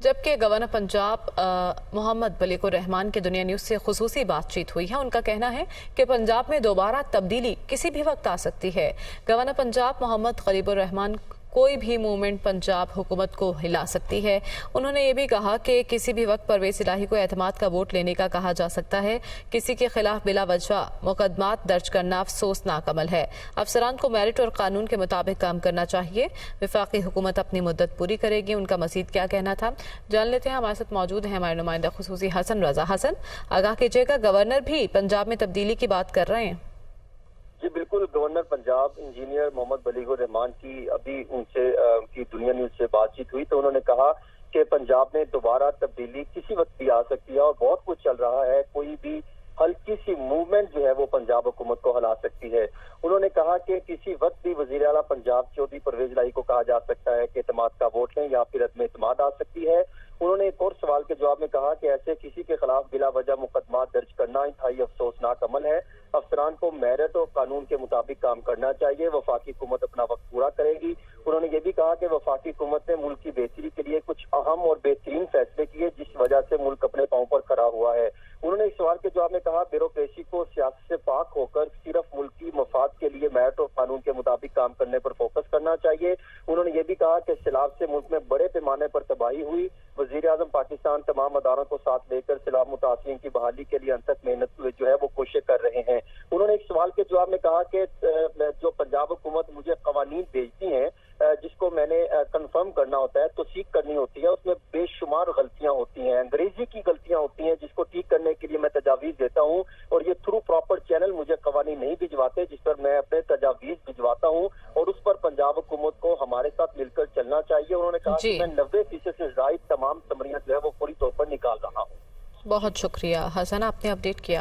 جبکہ گورنر پنجاب محمد بلیغ الرحمان کے دنیا نیوز سے خصوصی بات چیت ہوئی ہے۔ ان کا کہنا ہے کہ پنجاب میں دوبارہ تبدیلی کسی بھی وقت آ سکتی ہے۔ گورنر پنجاب محمد بلیغ الرحمان کوئی بھی موومنٹ پنجاب حکومت کو ہلا سکتی ہے۔ انہوں نے یہ بھی کہا کہ کسی بھی وقت پرویز الہی کو اعتماد کا ووٹ لینے کا کہا جا سکتا ہے۔ کسی کے خلاف بلا وجہ مقدمات درج کرنا افسوسناک عمل ہے۔ افسران کو میرٹ اور قانون کے مطابق کام کرنا چاہیے۔ وفاقی حکومت اپنی مدت پوری کرے گی۔ ان کا مزید کیا کہنا تھا جان لیتے ہیں۔ ہمارے ساتھ موجود ہیں ہمارے نمائندہ خصوصی حسن رضا۔ حسن، آگاہ کیجیے گا، گورنر بھی پنجاب میں تبدیلی کی بات کر رہے ہیں؟ جی بالکل، گورنر پنجاب انجینئر محمد بلیغ الرحمان کی ابھی ان سے کی دنیا نیوز سے بات چیت ہوئی تو انہوں نے کہا کہ پنجاب میں دوبارہ تبدیلی کسی وقت بھی آ سکتی ہے اور بہت کچھ چل رہا ہے، کوئی بھی ہلکی سی موومنٹ جو ہے وہ پنجاب حکومت کو ہلا سکتی ہے۔ انہوں نے کہا کہ کسی وقت بھی وزیر اعلیٰ پنجاب چودھری پرویز الہی کو کہا جا سکتا ہے کہ اعتماد کا ووٹ لیں یا پھر عدم اعتماد آ سکتی ہے۔ انہوں نے ایک اور سوال کے جواب میں کہا کہ ایسے کسی کے خلاف بلا وجہ مقدمات درج کرنا انتہائی افسوسناک عمل ہے۔ افسران کو میرٹ اور قانون کے مطابق کام کرنا چاہیے۔ وفاقی حکومت اپنا وقت پورا کرے گی۔ انہوں نے یہ بھی کہا کہ وفاقی حکومت نے ملک کی بہتری کے لیے کچھ اہم اور بہترین فیصلے کیے جس وجہ سے ملک اپنے پاؤں پر کھڑا ہوا ہے۔ انہوں نے اس سوال کے جواب میں کہا بیوروکریسی کو سیاست سے پاک ہو کر صرف ملکی مفاد کے لیے میرٹ اور قانون کے مطابق کام کرنے پر فوکس کرنا چاہیے۔ انہوں نے یہ بھی کہا کہ سیلاب سے ملک میں بڑے پیمانے پر تباہی ہوئی۔ وزیر اعظم پاکستان تمام اداروں کو ساتھ لے کر سیلاب متاثرین کی بحالی کے لیے انتھک محنت جو ہے وہ کوششیں کر رہے ہیں۔ انہوں نے ایک سوال کے جواب میں کہا کہ جو پنجاب حکومت مجھے قوانین بھیجتی ہیں جس کو میں نے کنفرم کرنا ہوتا ہے، توثیق کرنی ہوتی ہے، اس میں بے شمار غلطیاں ہوتی ہیں، انگریزی کی غلطیاں ہوتی ہیں جس کو ٹھیک کرنے کے لیے میں تجاویز دیتا ہوں اور یہ تھرو پراپر چینل مجھے قوانین نہیں بھجواتے جس پر میں اپنے تجاویز بھجواتا ہوں اور اس پر پنجاب حکومت کو ہمارے ساتھ مل کر چلنا چاہیے۔ انہوں نے کہا کہ میں 90% سے زائد تمام سمریاں جو ہے وہ پوری طور پر نکال رہا ہوں۔ بہت شکریہ حسن، آپ نے اپڈیٹ کیا۔